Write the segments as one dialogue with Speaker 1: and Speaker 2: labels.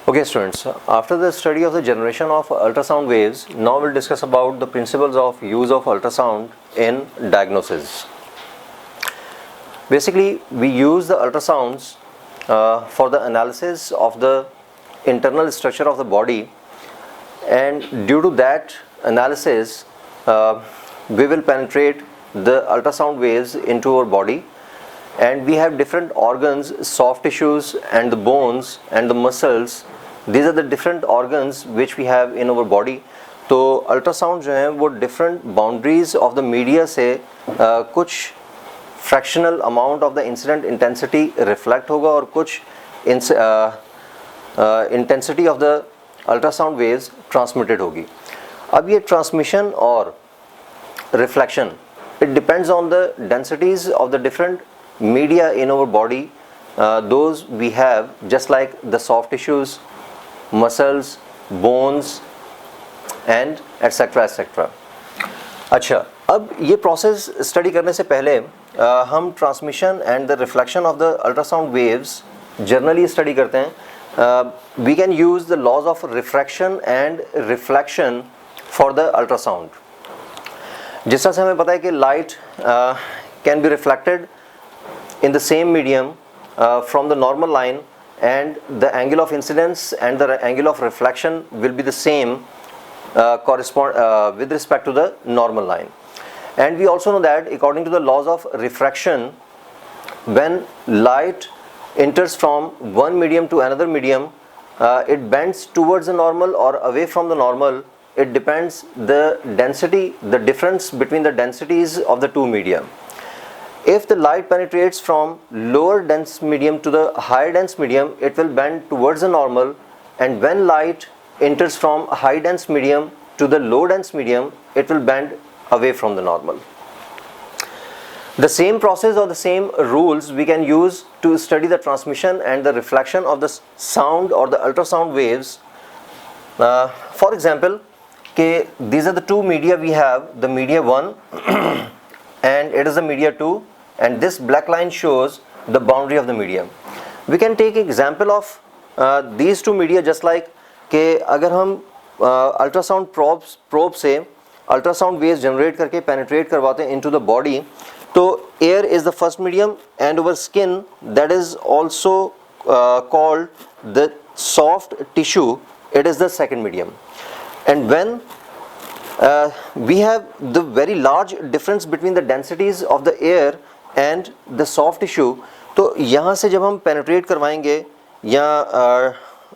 Speaker 1: Okay students, after the study of the generation of ultrasound waves, now we'll discuss about the principles of use of ultrasound in diagnosis. Basically, we use the ultrasounds for the analysis of the internal structure of the body, and due to that analysis, we will penetrate the ultrasound waves into our body, and we have different organs, soft tissues and the bones and the muscles. These are the different organs which we have in our body. तो ultrasound जो है वो different boundaries of the media से कुछ fractional amount of the incident intensity reflect होगा और कुछ intensity of the ultrasound waves transmitted होगी. अब ये ट्रांसमिशन और reflection, it depends on the densities of the different media in our body. Those we have, just like the soft tissues, muscles, bones and etc etc. अच्छा, अब ये process study करने से पहले हम transmission and the reflection of the ultrasound waves generally study करते हैं. We can use the laws of refraction and reflection for the ultrasound. जिस तरह से हमें पता है कि light can be reflected in the same medium from the normal line, and the angle of incidence and the angle of reflection will be the same with respect to the normal line. And we also know that according to the laws of refraction, when light enters from one medium to another medium, it bends towards the normal or away from the normal. It depends the density, the difference between the densities of the two media. If the light penetrates from lower dense medium to the higher dense medium, it will bend towards the normal, and when light enters from high dense medium to the low dense medium, it will bend away from the normal. The same process or the same rules we can use to study the transmission and the reflection of the sound or the ultrasound waves. For example, these are the two media we have, the media 1 and it is the media 2, and this black line shows the boundary of the medium. We can take example of these two media, just like कि अगर हम ultrasound probe से ultrasound waves generate करके penetrate करवाते हैं into the body, तो air is the first medium and over skin that is also called the soft tissue, it is the second medium. And when we have the very large difference between the densities of the air and the soft tissue, तो यहाँ से जब हम penetrate करवाएंगे या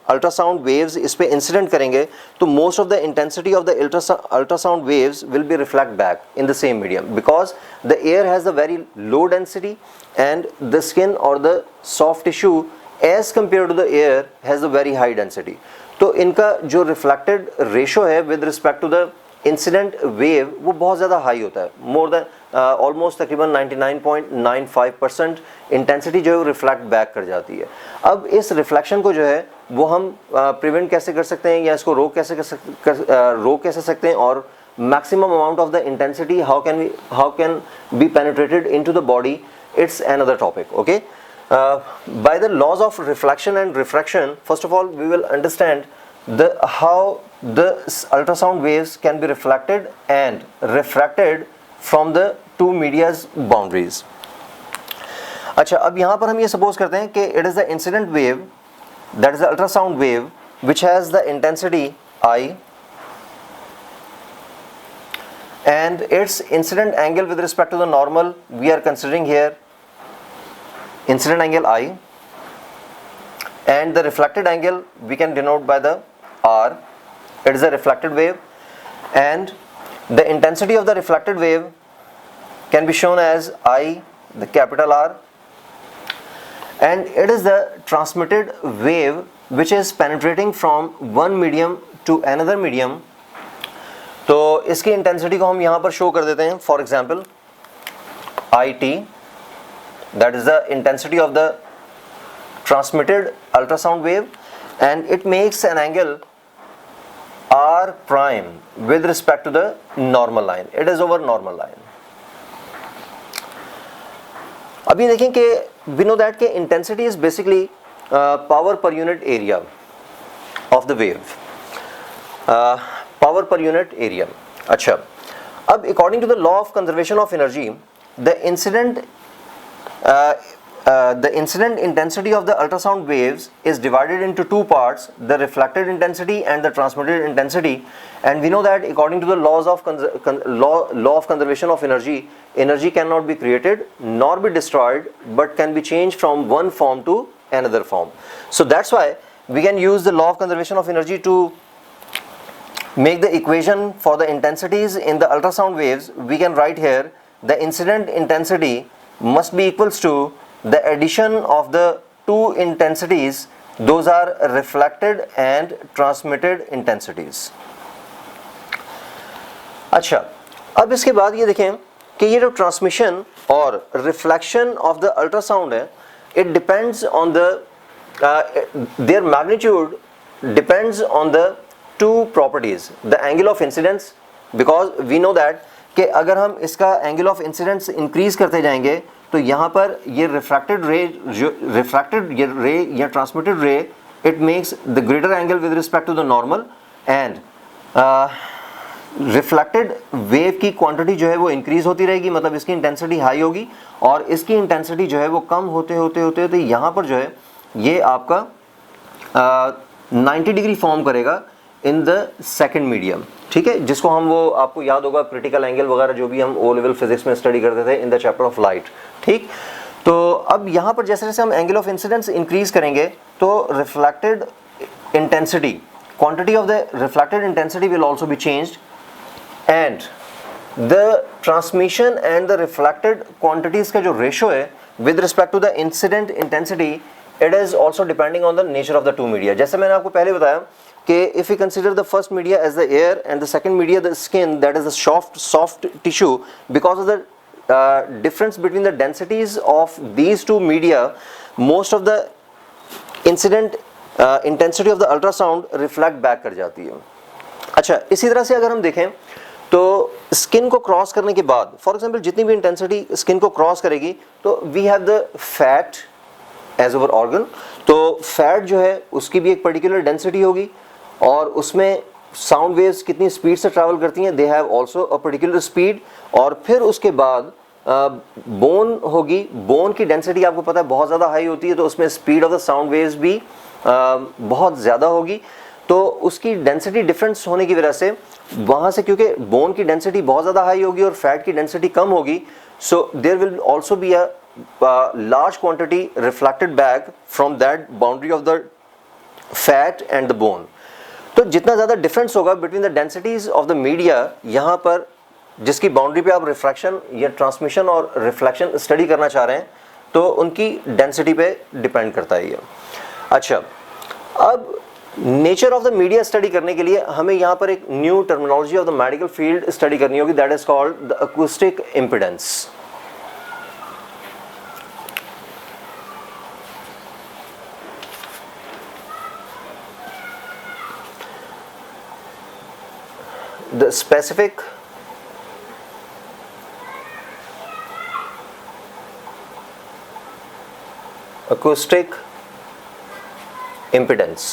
Speaker 1: ultrasound waves इस पे incident करेंगे, तो most of the intensity of the ultrasound waves will be reflect back in the same medium, because the air has a very low density and the skin और the soft tissue as compare to the air has a very high density. तो इनका जो reflected ratio है with respect to the incident wave वो बहुत ज़्यादा high होता है, मोर देन ऑलमोस्ट तकरीबन 99.95% इंटेंसिटी जो है वो रिफ्लेक्ट बैक कर जाती है. अब इस रिफ्लेक्शन को जो है वो हम प्रिवेंट कैसे कर सकते हैं या इसको रोक कैसे सकते हैं, और maximum amount of the intensity how can be penetrated into the body, it's another topic. Okay, by the laws of reflection and refraction, first of all we will understand how the ultrasound waves can be reflected and refracted from the two media's boundaries. अच्छा, अब यहाँ पर हम ये suppose करते हैं कि it is the incident wave, that is the ultrasound wave, which has the intensity I and its incident angle with respect to the normal we are considering here incident angle I, and the reflected angle we can denote by the R. It is a reflected wave, and the intensity of the reflected wave can be shown as I, the capital R, and it is the transmitted wave which is penetrating from one medium to another medium. तो इसकी intensity को हम यहाँ पर show कर देते हैं. For example IT, that is the intensity of the transmitted ultrasound wave, and it makes an angle R prime with respect to the normal line. It is over normal line. अभी देखें कि we know that कि intensity is basically power per unit area. of the wave, power per unit area. अच्छा, अब according to the law of conservation of energy, the incident intensity of the ultrasound waves is divided into two parts, the reflected intensity and the transmitted intensity. And we know that according to the laws of law of conservation of energy, energy cannot be created nor be destroyed, but can be changed from one form to another form. So that's why we can use the law of conservation of energy to make the equation for the intensities in the ultrasound waves. We can write here the incident intensity must be equals to the addition of the two intensities, those are reflected and transmitted intensities. अच्छा, अब इसके बाद ये देखें कि ये जो transmission और रिफ्लेक्शन ऑफ द अल्ट्रासाउंड है, it depends on the there magnitude depends on the two properties, the angle of incidence, because we know that कि अगर हम इसका angle of incidence increase करते जाएंगे तो यहाँ पर ये refracted ray या transmitted ray, it makes the greater angle with respect to the normal, and reflected wave की quantity जो है वो increase होती रहेगी, मतलब इसकी intensity high होगी, और इसकी intensity जो है वो कम होते होते यहाँ पर जो है ये आपका 90 डिग्री फॉर्म करेगा इन द सेकेंड मीडियम. ठीक है, जिसको हम वो आपको याद होगा क्रिटिकल एंगल वगैरह जो भी हम ओ लेवल फिजिक्स में स्टडी करते थे in the chapter of light. ठीक, तो अब यहाँ पर जैसे जैसे हम एंगल ऑफ इंसिडेंस इंक्रीज करेंगे तो reflected intensity, quantity of the reflected intensity will also be changed, and the transmission and the reflected quantities का जो रेशो है with respect to the incident intensity, it is also depending on the nature of the two media. जैसे मैंने आपको पहले बताया कि if we consider the first media as the air and the second media the skin, that is the soft tissue, because of the difference between the densities of these two media, most of the incident intensity of the ultrasound reflect back कर जाती है. अच्छा, इसी तरह से अगर हम देखें तो स्किन को क्रॉस करने के बाद, फॉर एग्जांपल जितनी भी इंटेंसिटी स्किन को क्रॉस करेगी, तो we have the fat as our organ. तो फैट जो है उसकी भी एक पर्टिकुलर डेंसिटी होगी, और उसमें साउंड वेव्स कितनी स्पीड से ट्रैवल करती हैं, they have also a particular speed. और फिर उसके बाद बोन होगी, बोन की डेंसिटी आपको पता है बहुत ज़्यादा हाई होती है, तो उसमें speed of the sound waves भी बहुत ज़्यादा होगी. तो उसकी डेंसिटी डिफरेंस होने की वजह से वहाँ से, क्योंकि बोन की डेंसिटी बहुत ज़्यादा हाई होगी और फैट की डेंसिटी कम होगी, so there will also be a large quantity reflected back from that boundary of the fat and the bone. तो जितना ज़्यादा डिफरेंस होगा between the densities of the media, यहाँ पर जिसकी बाउंड्री पे आप रिफ्रैक्शन या ट्रांसमिशन और रिफ्लेक्शन स्टडी करना चाह रहे हैं, तो उनकी डेंसिटी पे डिपेंड करता है ये. अच्छा, अब nature of the media study करने के लिए हमें यहाँ पर एक new terminology of the medical field study करनी होगी, that is called the acoustic impedance. The specific acoustic impedance.